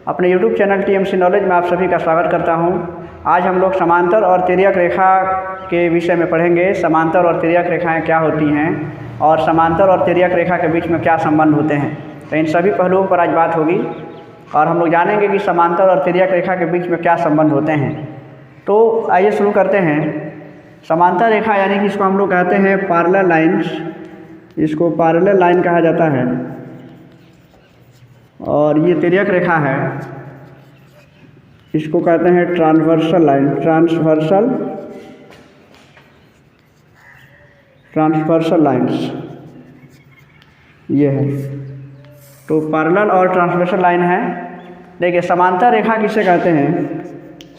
अपने YouTube channel TMC knowledge में आप सभी का स्वागत करता हूं। आज हम लोग समांतर और तिर्यक रेखा के विषय में पढ़ेंगे। समांतर और तिर्यक रेखाएं क्या होती हैं और समांतर और तिर्यक रेखा के बीच में क्या संबंध होते हैं, तो इन सभी पहलुओं पर आज बात होगी और हम लोग जानेंगे कि समांतर और तिर्यक रेखा के बीच में क्या संबंध होते हैं। तो आइए शुरू करते हैं। समांतर रेखा यानी कि इसको हम लोग कहते हैं पैरेलल लाइन्स, इसको पैरेलल लाइन कहा जाता है। और ये तिर्यक रेखा है, इसको कहते हैं ट्रांसवर्सल लाइन, ट्रांसवर्सल लाइन्स ये है। तो पैरेलल और ट्रांसवर्सल लाइन है। देखिए समांतर रेखा किसे कहते हैं?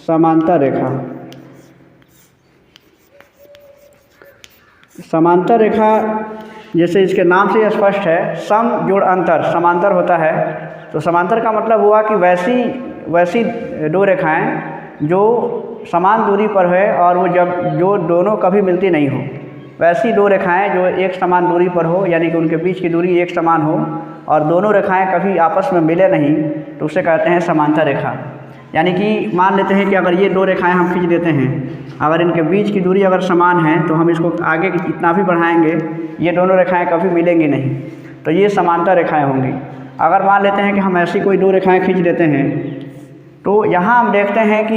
समांतर रेखा, समांतर रेखा जैसे इसके नाम से स्पष्ट है, सम जोड़ अंतर समांतर होता है। तो समांतर का मतलब हुआ कि वैसी दो रेखाएं जो समान दूरी पर है और वो जो दोनों कभी मिलती नहीं हो, वैसी दो रेखाएं जो एक समान दूरी पर हो, यानी कि उनके बीच की दूरी एक समान हो और दोनों रेखाएं कभी आपस में मिले नहीं, तो उसे कहते हैं समांतर रेखा। यानी कि मान लेते हैं कि अगर ये दो रेखाएं हम खींच देते हैं, अगर इनके बीच की दूरी अगर समान है तो हम इसको आगे इतना भी बढ़ाएंगे, ये दोनों रेखाएं कभी मिलेंगी नहीं, तो ये समांतर रेखाएं होंगी। अगर मान लेते हैं कि हम ऐसी कोई दो रेखाएं खींच देते हैं, तो यहाँ हम देखते हैं कि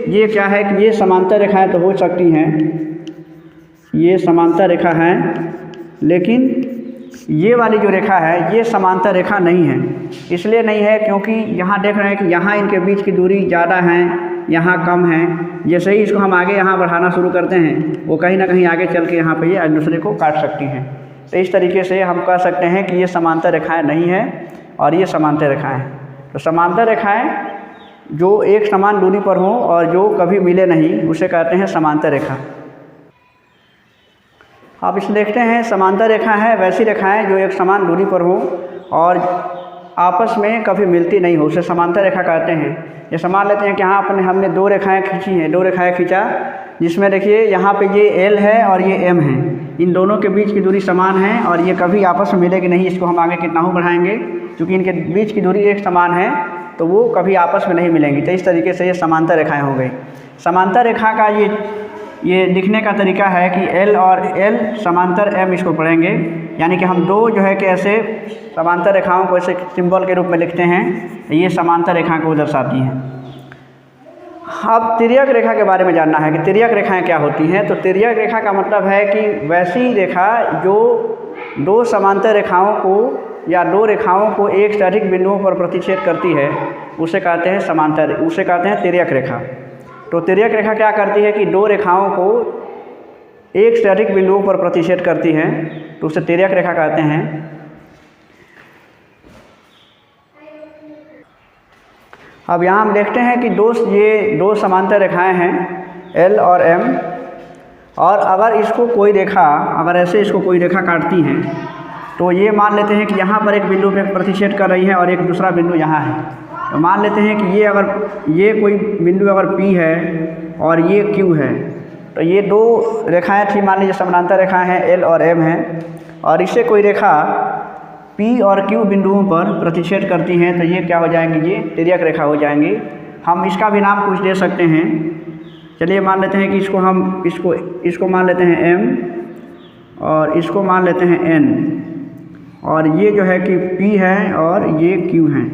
ये क्या है कि ये समांतर रेखाएं तो हो सकती हैं, ये समांतर रेखा है, लेकिन ये वाली जो रेखा है ये समांतर रेखा नहीं है। इसलिए नहीं है क्योंकि यहाँ देख रहे हैं कि यहाँ इनके बीच की दूरी ज़्यादा है, यहाँ कम है। जैसे ही इसको हम आगे यहाँ बढ़ाना शुरू करते हैं, वो कहीं ना कहीं आगे चल के यहाँ पे ये एक दूसरे को काट सकती हैं। तो इस तरीके से हम कह सकते हैं कि ये समांतर रेखाएं नहीं है और ये समांतर रेखाएं हैं। तो समांतर रेखाएं जो एक समान दूरी पर हों और जो कभी मिले नहीं, उसे कहते हैं समांतर रेखा। आप इसे देखते हैं, समांतर रेखा है वैसी रेखाएं जो एक समान दूरी पर हों और आपस में कभी मिलती नहीं हो, उसे समांतर रेखा कहते हैं। जैसे मान लेते हैं कि यहाँ हमने दो रेखाएं खींची हैं, दो रेखाएं खींचा, जिसमें देखिए यहाँ पे ये L है और ये M है, इन दोनों के बीच की दूरी समान है और ये कभी आपस में मिलेगी नहीं। इसको हम आगे कितना ही बढ़ाएंगे, क्योंकि इनके बीच की दूरी एक समान है तो वो कभी आपस में नहीं मिलेंगी। तो इस तरीके से ये समांतर रेखाएँ हो गई। समांतर रेखा का ये दिखने का तरीका है कि L और L समांतर M इसको पढ़ेंगे, यानी कि हम दो जो है कि ऐसे समांतर रेखाओं को ऐसे सिंबल के रूप में लिखते हैं, ये समांतर रेखा को दर्शाती हैं। अब तिर्यक रेखा के बारे में जानना है कि तिर्यक रेखाएं क्या होती हैं। तो तिर्यक रेखा का मतलब है कि वैसी रेखा जो दो समांतर रेखाओं को या दो रेखाओं को एक से अधिक बिंदुओं पर प्रतिच्छेद करती है, उसे कहते हैं तिर्यक रेखा। तो तिर्यक रेखा क्या करती है कि दो रेखाओं को एक से अधिक बिंदुओं पर प्रतिच्छेद करती है, तो उसे तिर्यक रेखा कहते हैं। अब यहाँ हम देखते हैं कि ये दो समांतर रेखाएं हैं L और M, और अगर इसको कोई रेखा अगर ऐसे इसको कोई रेखा काटती है, तो ये मान लेते हैं कि यहाँ पर एक बिंदु पे प्रतिच्छेद कर रही है और एक दूसरा बिंदु यहाँ है। तो मान लेते हैं कि ये कोई बिंदु अगर P है और ये Q है, तो ये दो रेखाएं थी, मान लीजिए समांतर रेखाएं हैं L और M हैं, और इससे कोई रेखा P और Q बिंदुओं पर प्रतिच्छेद करती हैं, तो ये क्या हो जाएंगी? ये तिर्यक रेखा हो जाएंगी। हम इसका भी नाम कुछ दे सकते हैं। चलिए मान लेते हैं कि इसको मान लेते हैं M और इसको मान लेते हैं N, और ये जो है कि P है और ये Q हैं।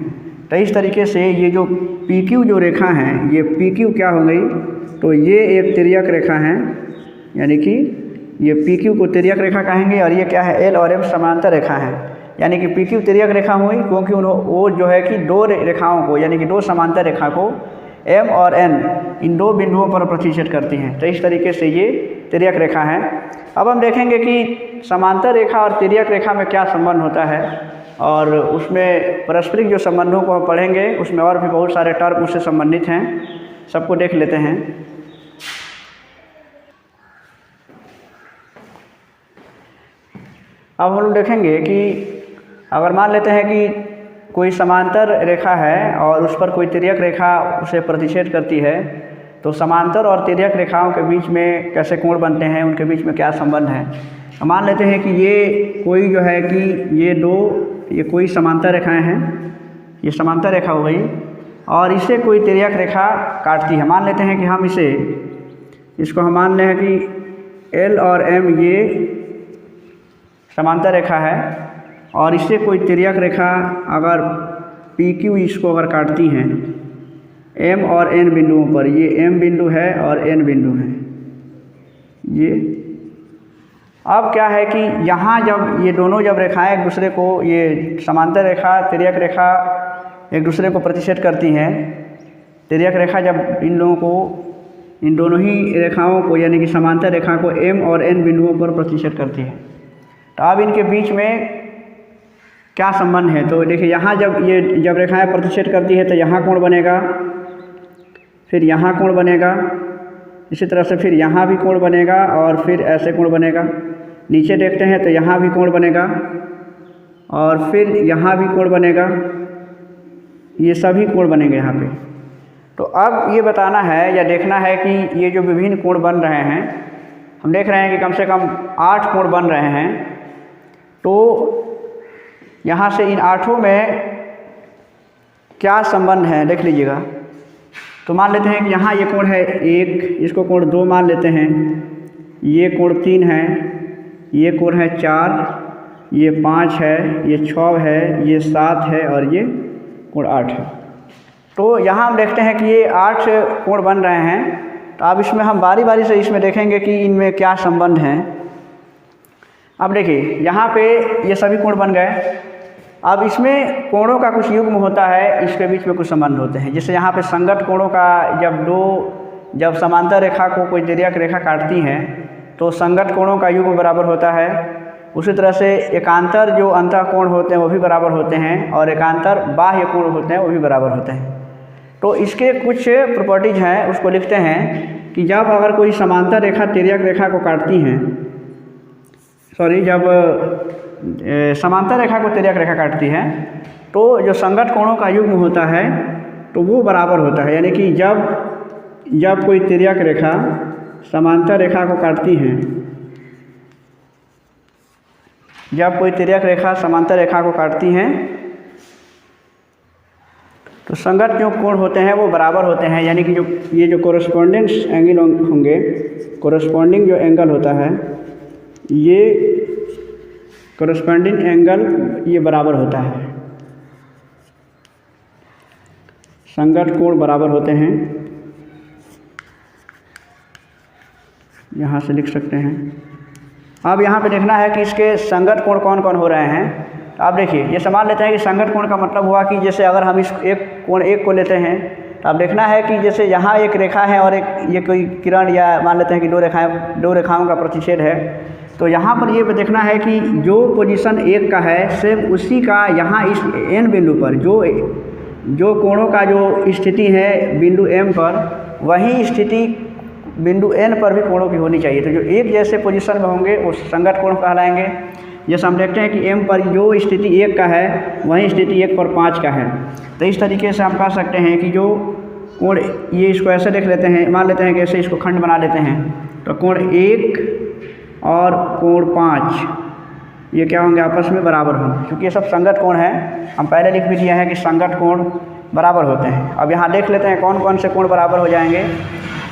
तो इस तरीके से ये जो PQ जो रेखा है, ये PQ क्या हो गई? तो ये एक तिर्यक रेखा है, यानी कि ये PQ को तिर्यक रेखा कहेंगे, और ये क्या है? L और M समांतर रेखा है, यानी कि PQ तिर्यक रेखा हुई क्योंकि वो जो है कि दो रेखाओं को, यानी कि दो समांतर रेखा को M और N इन दो बिंदुओं पर प्रतिच्छेद करती हैं। तो इस तरीके से ये तिर्यक रेखा है। अब हम देखेंगे कि समांतर रेखा और तिर्यक रेखा में क्या संबंध होता है, और उसमें पारस्परिक जो संबंधों को हम पढ़ेंगे, उसमें और भी बहुत सारे टर्म उससे संबंधित हैं, सबको देख लेते हैं। अब हम लोग देखेंगे कि अगर मान लेते हैं कि कोई समांतर रेखा है और उस पर कोई तिर्यक रेखा उसे प्रतिच्छेद करती है, तो समांतर और तिर्यक रेखाओं के बीच में कैसे कोण बनते हैं, उनके बीच में क्या संबंध है। मान लेते हैं कि ये कोई जो है कि ये कोई समांतर रेखाएं हैं, ये समांतर रेखा हो गई, और इससे कोई तिर्यक रेखा काटती है। मान लेते हैं कि हम इसको हम मान लें कि एल और एम ये समांतर रेखा है, और इससे कोई तिर्यक रेखा अगर पी क्यू इसको अगर काटती हैं एम और एन बिंदुओं पर, ये एम बिंदु है और एन बिंदु है ये। अब क्या है कि यहाँ जब ये दोनों जब रेखाएं एक दूसरे को, ये समांतर रेखा तिर्यक रेखा एक दूसरे को प्रतिच्छेद करती हैं, तिर्यक रेखा जब इन लोगों को, इन दोनों ही रेखाओं को यानी कि समांतर रेखा को एम और एन बिंदुओं पर प्रतिच्छेद करती है, तो अब इनके बीच में क्या संबंध है। तो देखिए यहाँ जब रेखाएं प्रतिच्छेद करती है तो यहाँ कोण बनेगा, फिर यहाँ कोण बनेगा, इसी तरह से फिर यहाँ भी कोण बनेगा और फिर ऐसे कोण बनेगा। नीचे देखते हैं तो यहाँ भी कोण बनेगा और फिर यहाँ भी कोण बनेगा, ये सभी कोण बनेंगे यहाँ पे। तो अब ये बताना है या देखना है कि ये जो विभिन्न कोण बन रहे हैं, हम देख रहे हैं कि कम से कम 8 कोण बन रहे हैं, तो यहाँ से इन 8 में क्या संबंध है देख लीजिएगा। तो मान लेते हैं कि यहाँ ये कोण है 1, इसको कोण 2 मान लेते हैं, ये कोण 3 है, ये कोण है 4, ये 5 है, ये 6 है, ये 7 है और ये कोण 8 है। तो यहाँ हम देखते हैं कि ये 8 कोण बन रहे हैं। तो अब इसमें हम बारी बारी से इसमें देखेंगे कि इनमें क्या संबंध हैं। अब देखिए यहाँ पे ये सभी कोण बन गए। अब इसमें कोणों का कुछ युग्म होता है, इसके बीच में कुछ संबंध होते हैं। जैसे यहाँ पे संगत कोणों का जब समांतर रेखा को कोई तिर्यक रेखा काटती हैं तो संगत कोणों का युग्म बराबर होता है। उसी तरह से एकांतर जो अंतः कोण होते हैं वो भी बराबर होते हैं, और एकांतर बाह्य कोण होते हैं वो भी बराबर होते हैं। तो इसके कुछ प्रॉपर्टीज हैं, उसको लिखते हैं कि जब अगर कोई समांतर रेखा तिर्यक रेखा को काटती हैं, जब समांतर रेखा को तिर्यक रेखा काटती है तो जो संगत कोणों का युग्म होता है तो वो बराबर होता है। यानी कि जब कोई तिर्यक रेखा समांतर रेखा को काटती हैं, जब कोई तिर्यक रेखा समांतर रेखा को काटती हैं तो संगत जो कोण होते हैं वो बराबर होते हैं। यानी कि ये जो कोरस्पॉन्डिंग एंगल होंगे, कोरस्पॉन्डिंग जो एंगल होता है, ये कोरस्पॉन्डिंग एंगल ये बराबर होता है, संगत कोण बराबर होते हैं। यहाँ से लिख सकते हैं। अब यहाँ पे देखना है कि इसके संगत कोण कौन कौन हो रहे हैं। तो आप देखिए, ये समान लेते हैं कि संगत कोण का मतलब हुआ कि जैसे अगर हम इस एक को लेते हैं तो अब देखना है कि जैसे यहाँ एक रेखा है और ये कोई किरण, या मान लेते हैं कि दो रेखाओं का प्रतिच्छेद है, तो यहाँ पर ये देखना है कि जो पोजीशन 1 का है सेम उसी का यहाँ इस एन बिंदु पर जो कोणों का जो स्थिति है बिंदु एम पर, वही स्थिति बिंदु एन पर भी कोणों की होनी चाहिए। तो जो एक जैसे पोजीशन में होंगे वो संगत कोण कहलाएंगे। जैसे हम देखते हैं कि एम पर जो स्थिति 1 का है वही स्थिति 1 पर 5 का है। तो इस तरीके से हम कह सकते हैं कि जो कोण, ये इसको ऐसे देख लेते हैं, मान लेते हैं कि ऐसे इसको खंड बना लेते हैं, तो कोण 1 और कोण 5 ये क्या होंगे, आपस में बराबर होंगे। क्योंकि ये सब संगत कोण है, हम पहले लिख भी दिया है कि संगत कोण बराबर होते हैं। अब यहाँ देख लेते हैं कौन कौन से कोण बराबर हो जाएंगे।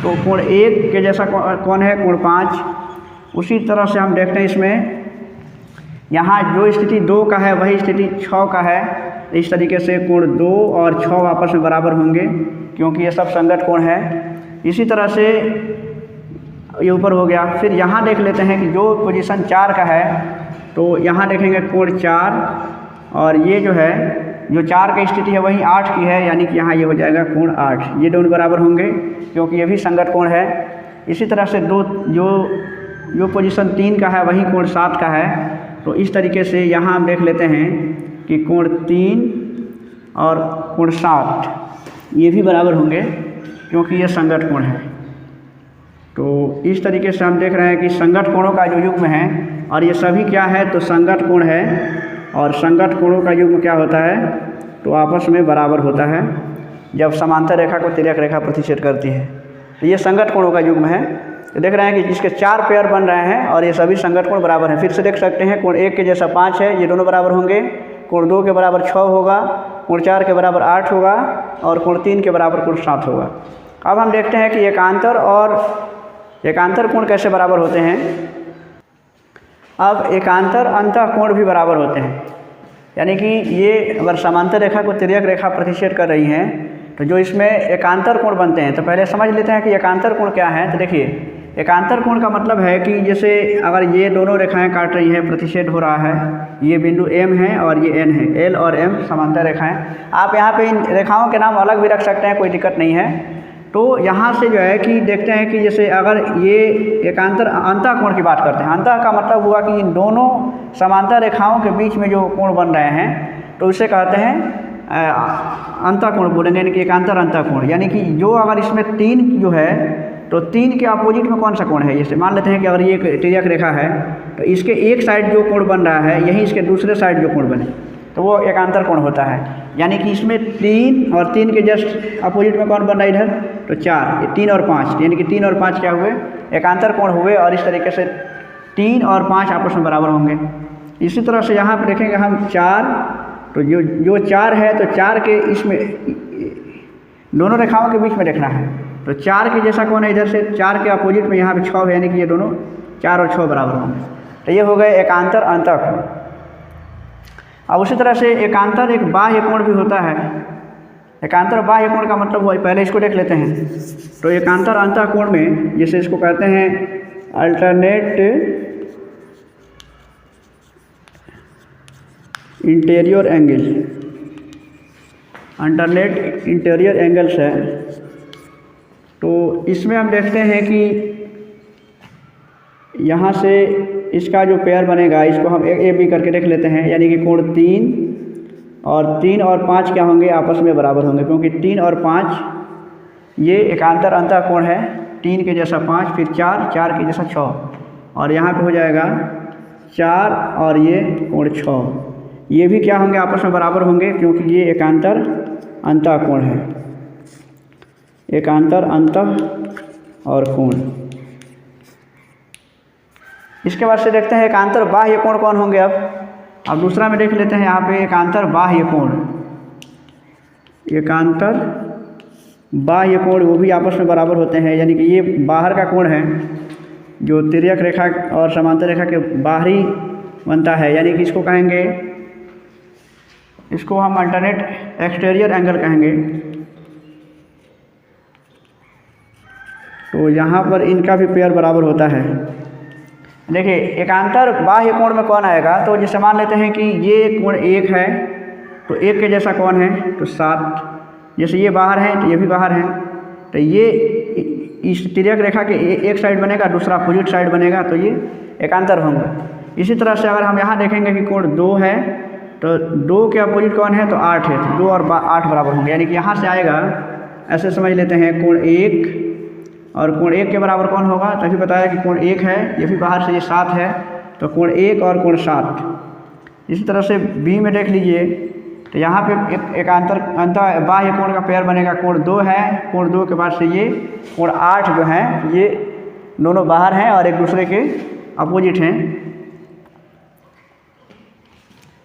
तो कोण 1 के जैसा कौन है, कोण 5। उसी तरह से हम देखते हैं इसमें यहाँ जो स्थिति 2 का है वही स्थिति 6 का है। इस तरीके से कोण 2 और 6 आपस में बराबर होंगे क्योंकि ये सब संगत कोण है। इसी तरह से ये ऊपर हो गया। फिर यहाँ देख लेते हैं कि जो पोजीशन 4 का है तो यहाँ देखेंगे कोण 4, और ये जो है जो 4 की स्थिति है वही 8 की है, यानी कि यहाँ ये हो जाएगा कोण 8। ये दोनों बराबर होंगे क्योंकि ये भी संगत कोण है। इसी तरह से जो पोजीशन 3 का है वही कोण 7 का है। तो इस तरीके से यहाँ हम देख लेते हैं कि कोण 3 और कोण 7 ये भी बराबर होंगे क्योंकि ये संगत कोण है। तो इस तरीके से हम देख रहे हैं कि संगत कोणों का जो युग्म है, और ये सभी क्या है तो संगत कोण है, और संगत कोणों का युग्म क्या होता है तो आपस में बराबर होता है जब समांतर रेखा को तिर्यक रेखा प्रतिच्छेद करती है। तो ये संगत कोणों का युग्म है। तो देख रहे हैं कि इसके 4 पेयर बन रहे हैं और ये सभी संगत कोण बराबर हैं। फिर से देख सकते हैं कोण 1 के जैसा 5 है, ये दोनों बराबर होंगे। कोण 2 के बराबर 6 होगा, कोण 4 के बराबर 8 होगा और कोण 3 के बराबर कोण 7 होगा। अब हम देखते हैं कि एकांतर और एकांतर कोण कैसे बराबर होते हैं। अब एकांतर अंतः कोण भी बराबर होते हैं, यानी कि ये अगर समांतर रेखा को तिर्यक रेखा प्रतिच्छेद कर रही हैं तो जो इसमें एकांतर कोण बनते हैं, तो पहले समझ लेते हैं कि एकांतर कोण क्या है। तो देखिए, एकांतर कोण का मतलब है कि जैसे अगर ये दोनों रेखाएं काट रही हैं, प्रतिच्छेद हो रहा है, ये बिंदु M है और ये N है, L और M समांतर रेखाएं। आप यहाँ पे इन रेखाओं के नाम अलग भी रख सकते हैं, कोई दिक्कत नहीं है। तो यहाँ से जो है कि देखते हैं कि जैसे अगर ये एकांतर अंतः कोण की बात करते हैं, अंतः का मतलब हुआ कि इन दोनों समांतर रेखाओं के बीच में जो कोण बन रहे हैं तो उसे कहते हैं अंतः कोण बोलेंगे, यानी कि एकांतर अंतः कोण। यानी कि जो अगर इसमें 3 जो है तो 3 के अपोजिट में कौन सा कोण है। जैसे मान लेते हैं कि अगर ये तिर्यक रेखा है तो इसके एक साइड जो कोण बन रहा है यही इसके दूसरे साइड जो कोण बने तो वो एकांतर कोण होता है। यानी कि इसमें 3 और 3 के जस्ट अपोजिट में कौन बन रहा है इधर, तो 4, 3 और 5, यानी कि 3 और 5 क्या हुए, एकांतर कोण हुए। और इस तरीके से 3 और 5 आपस में बराबर होंगे। इसी तरह से यहाँ पर देखेंगे हम 4, तो जो 4 है तो 4 के इसमें दोनों रेखाओं के बीच में देखना है, तो 4 के जैसा कौन है इधर से, 4 के अपोजिट में यहाँ पे 6 है, यानी कि ये दोनों 4 और 6 बराबर होंगे। तो ये हो गए एकांतर अंतः कोण। अब उसी तरह से एकांतर एक बाह्य कोण भी होता है। एकांतर बाह्य कोण का मतलब हुआ, पहले इसको देख लेते हैं। तो एकांतर अंतः कोण में जैसे इसको कहते हैं alternate interior angle, alternate interior angles है। तो इसमें हम देखते हैं कि यहाँ से इसका जो पेयर बनेगा इसको हम ए बी करके देख लेते हैं, यानी कि कोण 3 और 5 क्या होंगे, आपस में बराबर होंगे, क्योंकि 3 और 5 ये एकांतर अंतः कोण है। 3 के जैसा 5, फिर 4 के जैसा 6, और यहाँ पे हो जाएगा 4 और ये कोण 6, ये भी क्या होंगे, आपस में बराबर होंगे, क्योंकि ये एकांतर अंतः कोण है। एकांतर अंतः और कोण। इसके बाद से देखते हैं एकांतर बाह्य कोण कौन होंगे। अब दूसरा में देख लेते हैं यहाँ पे एकांतर बाह्य कोण। एकांतर बाह्य कोण वो भी आपस में बराबर होते हैं, यानी कि ये बाहर का कोण है जो तिर्यक रेखा और समांतर रेखा के बाहरी बनता है, यानी कि इसको कहेंगे, इसको हम अल्टरनेट एक्सटीरियर एंगल कहेंगे। तो यहाँ पर इनका भी पेयर बराबर होता है। देखिए, एकांतर बाह्य कोण में कौन आएगा, तो जैसे मान लेते हैं कि ये कोण 1 है, तो 1 के जैसा कौन है, तो 7। जैसे ये बाहर है तो ये भी बाहर है, तो ये इस तिर्यक रेखा के एक साइड बनेगा, दूसरा अपोजिट साइड बनेगा, तो ये एकांतर होंगे। इसी तरह से अगर हम यहाँ देखेंगे कि कोण 2 है, तो 2 के अपोजिट कौन है, तो 8 है, तो 2 और 8 बराबर होंगे। यानी कि यहाँ से आएगा, ऐसे समझ लेते हैं, कोण 1 और कोण 1 के बराबर कौन होगा, तभी बताया कि कोण 1 है, ये भी बाहर से ये 7 है, तो कोण 1 और कोण 7। इसी तरह से बी में देख लीजिए, तो यहाँ पे एकांतर अंतः बाह्य कोण का पेयर बनेगा, कोण 2 है, कोण 2 के बाद से ये कोण 8 जो है, ये दोनों बाहर हैं और एक दूसरे के अपोजिट हैं।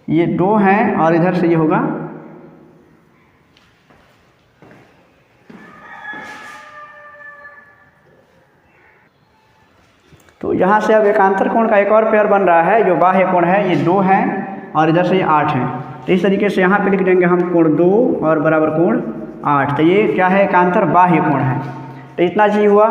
ये 2 हैं और इधर से ये होगा, तो यहाँ से अब एकांतर कोण का एक और पेयर बन रहा है जो बाह्य कोण है। ये 2 हैं और इधर से ये 8 हैं, तो इस तरीके से यहाँ पे लिख देंगे हम कोण 2 और बराबर कोण 8। तो ये क्या है, एकांतर बाह्य कोण है। तो इतना चीज़ हुआ।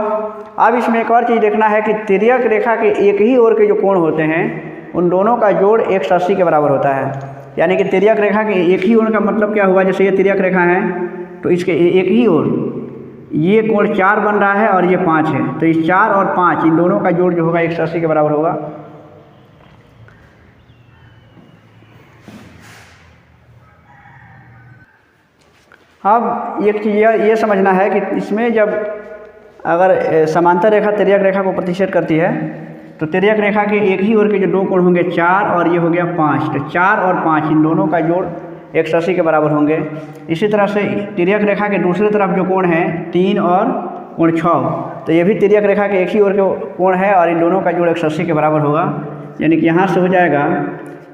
अब इसमें एक और चीज़ देखना है कि तिर्यक रेखा के एक ही ओर के जो कोण होते हैं उन दोनों का जोड़ 180 के बराबर होता है। यानी कि तिर्यक रेखा के एक ही ओर का मतलब क्या हुआ, जैसे ये तिर्यक रेखा है तो इसके एक ही ओर ये कोण 4 बन रहा है और ये 5 है, तो इस 4 और 5 इन दोनों का जोड़ जो होगा 180 के बराबर होगा। अब एक चीज़ ये समझना है कि इसमें जब अगर समांतर रेखा तिर्यक रेखा को प्रतिच्छेद करती है तो तिर्यक रेखा के एक ही ओर के जो 2 कोण होंगे 4 और ये हो गया 5, तो 4 और 5 इन दोनों का जोड़ 180 के बराबर होंगे। इसी तरह से तिर्यक रेखा के दूसरी तरफ जो कोण है 3 और कोण 6, तो ये भी तिर्यक रेखा के एक ही ओर के कोण है और इन दोनों का जोड़ 180 के बराबर होगा। यानी कि यहाँ से हो जाएगा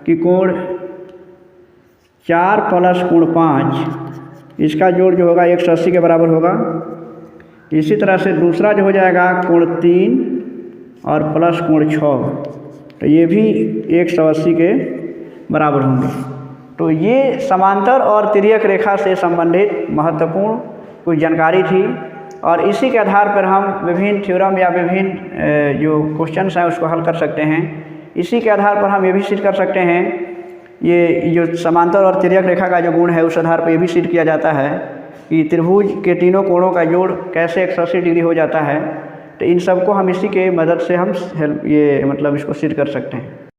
कि कोण 4 प्लस कोण 5, इसका जोड़ जो होगा 180 के बराबर होगा। इसी तरह से दूसरा जो हो जाएगा कोण 3 और प्लस कोण 6, तो ये भी 180 के बराबर होंगे। तो ये समांतर और तिर्यक रेखा से संबंधित महत्वपूर्ण कुछ जानकारी थी, और इसी के आधार पर हम विभिन्न थ्योरम या विभिन्न जो क्वेश्चंस हैं उसको हल कर सकते हैं। इसी के आधार पर हम ये भी सिद्ध कर सकते हैं, ये जो समांतर और तिर्यक रेखा का जो गुण है उस आधार पर ये भी सिद्ध किया जाता है कि त्रिभुज के तीनों कोणों का जोड़ कैसे 180 डिग्री हो जाता है। तो इन सब को हम इसी के मदद से हम ये मतलब इसको सिद्ध कर सकते हैं।